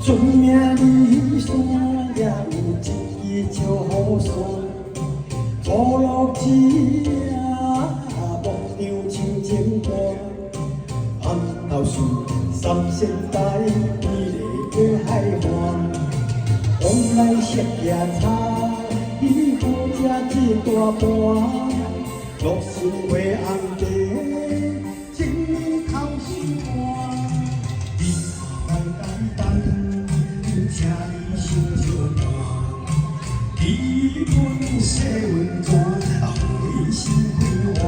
船名里山也有一支招雨伞，初落枝啊，木场像情歌，暗头树三线带，美丽的海岸，往来色夜叉，伊好食一大盘，落心花红茶，情头心寒。 请你小酒伴，几本细文纸，互你心开换。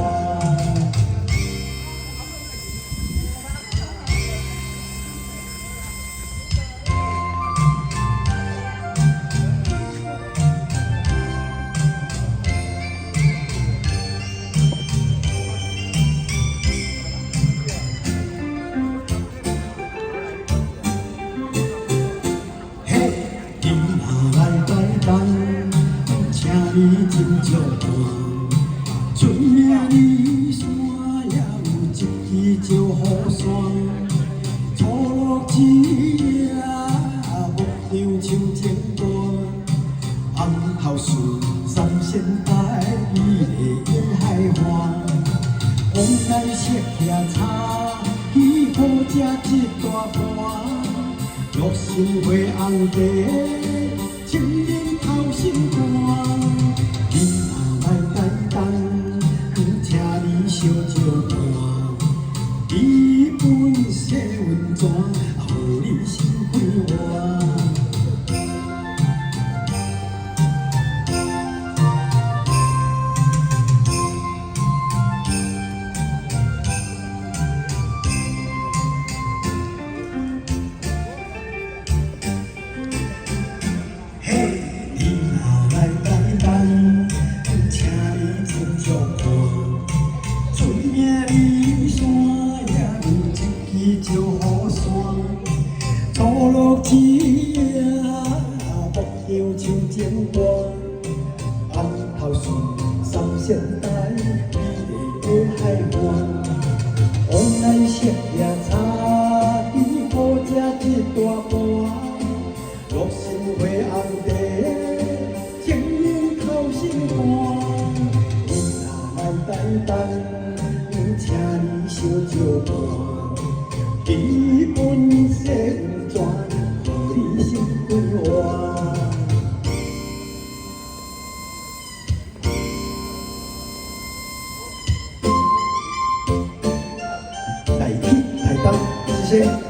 请你斟酒干，船名里山也有一支招雨伞。初落枝啊，木场像情歌，红头树三线带，美丽的海岸。往来色夜叉，伊好食一大盘，落心花红茶，情人头心肝。 你若来台东，请你小酒伴，几本细文纸，互你心开换。嘿，你若来台东。 请你斟酒看，船名里山也有一支招雨伞。初落枝啊，木场像情歌，红头树三线带，美丽的海岸。往来色夜叉，伊好食一大盘，落心花红茶，情人头心肝。 台东，请你小酒伴，几本细文纸，互你心开换。来去台东，谢谢。